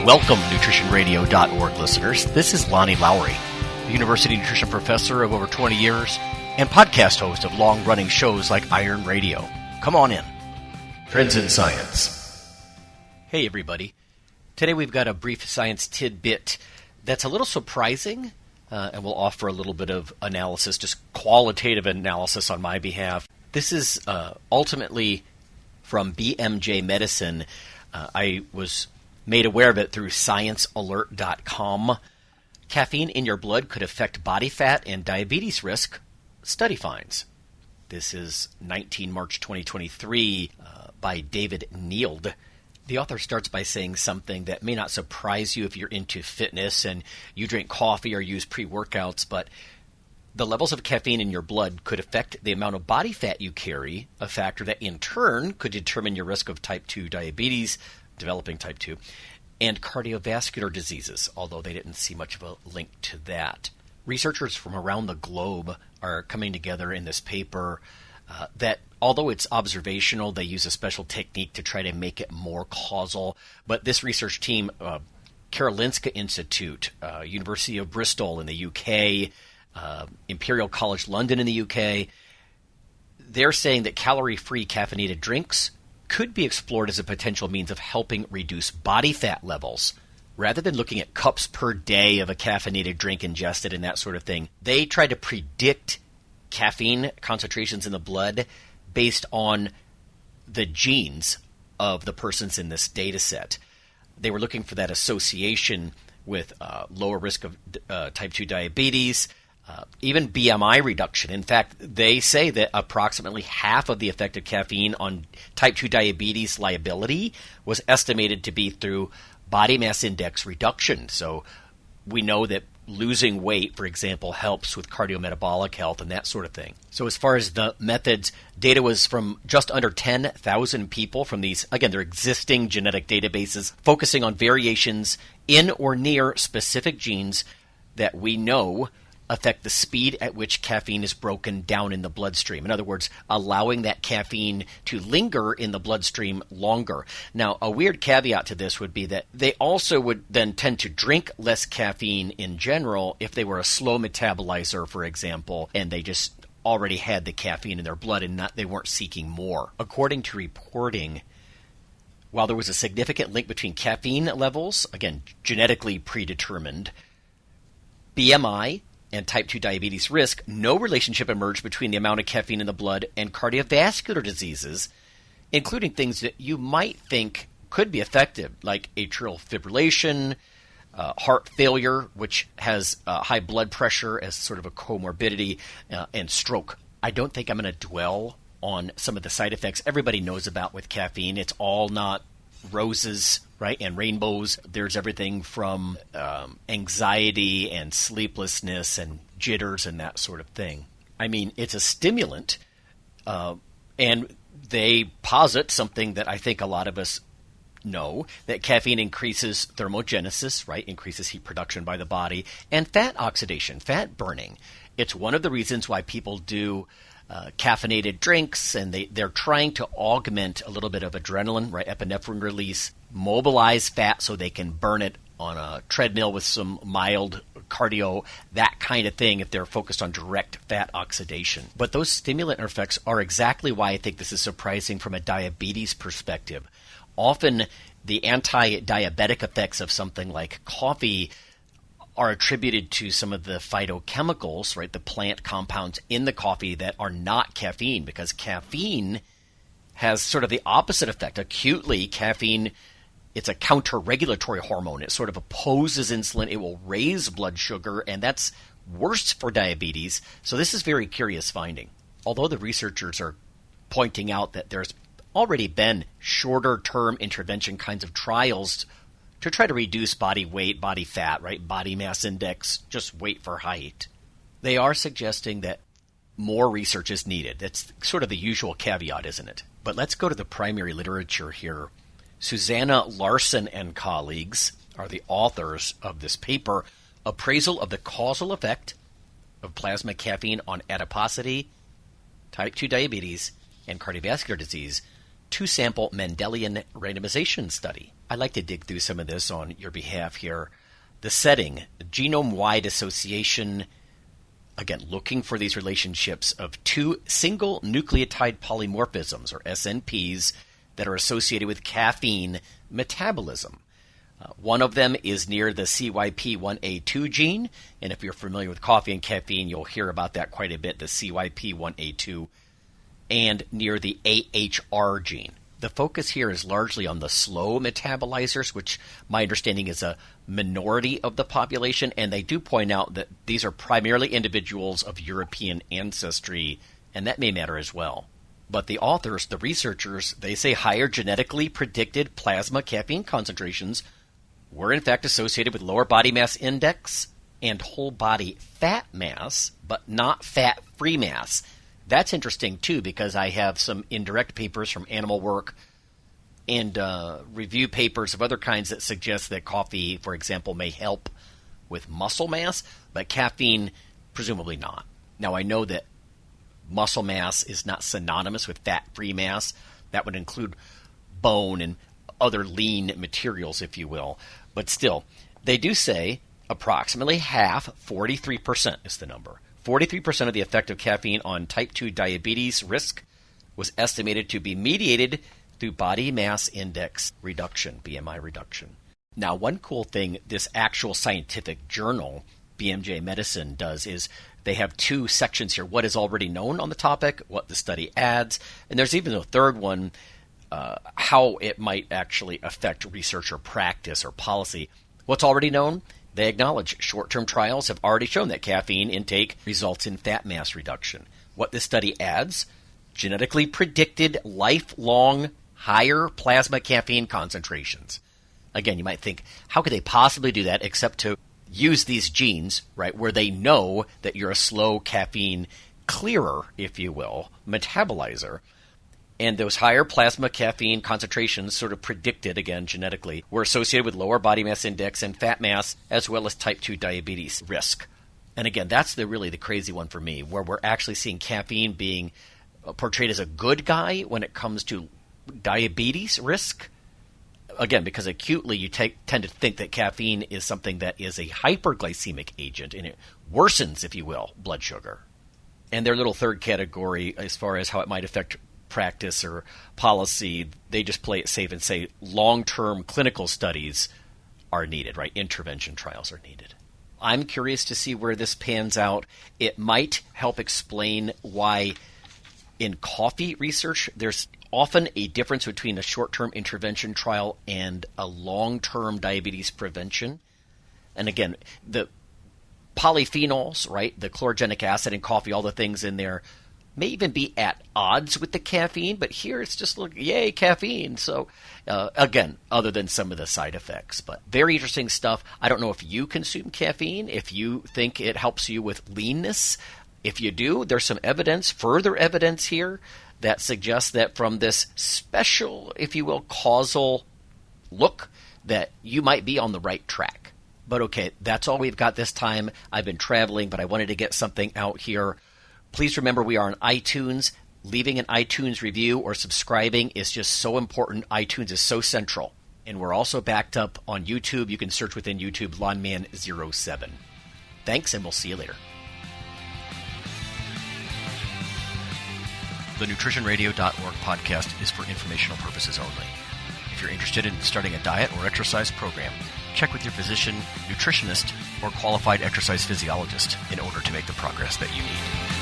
Welcome, NutritionRadio.org listeners. This is Lonnie Lowry, a university nutrition professor of over 20 years and podcast host of long-running shows like Iron Radio. Come on in. Trends in Science. Hey, everybody. Today we've got a brief science tidbit that's a little surprising, and we'll offer a little bit of analysis, just qualitative analysis on my behalf. This is ultimately from BMJ Medicine. I was made aware of it through ScienceAlert.com. Caffeine in your blood could affect body fat and diabetes risk, study finds. This is 19 March 2023 by David Neild. The author starts by saying something that may not surprise you if you're into fitness and you drink coffee or use pre-workouts, but the levels of caffeine in your blood could affect the amount of body fat you carry, a factor that in turn could determine your risk of type 2 diabetes, developing type 2, and cardiovascular diseases, although they didn't see much of a link to that. Researchers from around the globe are coming together in this paper that, although it's observational, they use a special technique to try to make it more causal. But this research team, Karolinska Institute, University of Bristol in the UK, Imperial College London in the UK, they're saying that calorie-free caffeinated drinks could be explored as a potential means of helping reduce body fat levels. Rather than looking at cups per day of a caffeinated drink ingested and that sort of thing, they tried to predict caffeine concentrations in the blood based on the genes of the persons in this data set. They were looking for that association with lower risk of type 2 diabetes, even BMI reduction. In fact, they say that approximately half of the effect of caffeine on type 2 diabetes liability was estimated to be through body mass index reduction. So we know that losing weight, for example, helps with cardiometabolic health and that sort of thing. So as far as the methods, data was from just under 10,000 people from these, again, they're existing genetic databases, focusing on variations in or near specific genes that we know affect the speed at which caffeine is broken down in the bloodstream. In other words, allowing that caffeine to linger in the bloodstream longer. Now, a weird caveat to this would be that they also would then tend to drink less caffeine in general if they were a slow metabolizer, for example, and they just already had the caffeine in their blood and they weren't seeking more. According to reporting, while there was a significant link between caffeine levels, again, genetically predetermined, BMI, and type 2 diabetes risk, no relationship emerged between the amount of caffeine in the blood and cardiovascular diseases, including things that you might think could be affected, like atrial fibrillation, heart failure, which has high blood pressure as sort of a comorbidity, and stroke. I don't think I'm going to dwell on some of the side effects everybody knows about with caffeine. It's all not roses, right, and rainbows. There's everything from anxiety and sleeplessness and jitters and that sort of thing. I mean, it's a stimulant, and they posit something that I think a lot of us know, that caffeine increases thermogenesis, right, increases heat production by the body, and fat oxidation, fat burning. It's one of the reasons why people do caffeinated drinks, and they're trying to augment a little bit of adrenaline, right, epinephrine release, mobilize fat so they can burn it on a treadmill with some mild cardio, that kind of thing, if they're focused on direct fat oxidation. But those stimulant effects are exactly why I think this is surprising from a diabetes perspective. Often the anti-diabetic effects of something like coffee are attributed to some of the phytochemicals, right, the plant compounds in the coffee that are not caffeine, because caffeine has sort of the opposite effect. Acutely, caffeine, it's a counter-regulatory hormone. It sort of opposes insulin. It will raise blood sugar, and that's worse for diabetes. So this is very curious finding. Although the researchers are pointing out that there's already been shorter-term intervention kinds of trials to try to reduce body weight, body fat, right, body mass index, just weight for height, they are suggesting that more research is needed. That's sort of the usual caveat, isn't it? But let's go to the primary literature here. Susanna Larson and colleagues are the authors of this paper, Appraisal of the Causal Effect of Plasma Caffeine on Adiposity, Type 2 Diabetes, and Cardiovascular Disease, two-sample Mendelian randomization study. I'd like to dig through some of this on your behalf here. The setting, genome-wide association, again, looking for these relationships of two single nucleotide polymorphisms, or SNPs, that are associated with caffeine metabolism. One of them is near the CYP1A2 gene, and if you're familiar with coffee and caffeine, you'll hear about that quite a bit, the CYP1A2, and near the AHR gene. The focus here is largely on the slow metabolizers, which my understanding is a minority of the population, and they do point out that these are primarily individuals of European ancestry, and that may matter as well. But the authors, the researchers, they say higher genetically predicted plasma caffeine concentrations were in fact associated with lower body mass index and whole body fat mass, but not fat-free mass. That's interesting, too, because I have some indirect papers from animal work and review papers of other kinds that suggest that coffee, for example, may help with muscle mass, but caffeine, presumably not. Now, I know that muscle mass is not synonymous with fat-free mass. That would include bone and other lean materials, if you will. But still, they do say approximately half, 43% is the number. 43% of the effect of caffeine on type 2 diabetes risk was estimated to be mediated through body mass index reduction, BMI reduction. Now, one cool thing this actual scientific journal, BMJ Medicine, does is they have two sections here, what is already known on the topic, what the study adds, and there's even a third one, how it might actually affect research or practice or policy. What's already known? They acknowledge short-term trials have already shown that caffeine intake results in fat mass reduction. What this study adds? Genetically predicted lifelong higher plasma caffeine concentrations. Again, you might think, how could they possibly do that except to use these genes, right, where they know that you're a slow caffeine clearer, if you will, metabolizer. And those higher plasma caffeine concentrations sort of predicted, again, genetically, were associated with lower body mass index and fat mass, as well as type 2 diabetes risk. And again, that's really the crazy one for me, where we're actually seeing caffeine being portrayed as a good guy when it comes to diabetes risk. Again, because acutely you tend to think that caffeine is something that is a hyperglycemic agent, and it worsens, if you will, blood sugar. And their little third category, as far as how it might affect practice or policy, they just play it safe and say long-term clinical studies are needed, right? Intervention trials are needed. I'm curious to see where this pans out. It might help explain why in coffee research there's often a difference between a short-term intervention trial and a long-term diabetes prevention. And again, the polyphenols, right, the chlorogenic acid in coffee, all the things in there, may even be at odds with the caffeine, but here it's just, look, yay, caffeine. So, again, other than some of the side effects. But very interesting stuff. I don't know if you consume caffeine, if you think it helps you with leanness. If you do, there's some evidence, further evidence here, that suggests that from this special, if you will, causal look, that you might be on the right track. But okay, that's all we've got this time. I've been traveling, but I wanted to get something out here. Please remember we are on iTunes. Leaving an iTunes review or subscribing is just so important. iTunes is so central. And we're also backed up on YouTube. You can search within YouTube Lawnman07. Thanks, and we'll see you later. The NutritionRadio.org podcast is for informational purposes only. If you're interested in starting a diet or exercise program, check with your physician, nutritionist, or qualified exercise physiologist in order to make the progress that you need.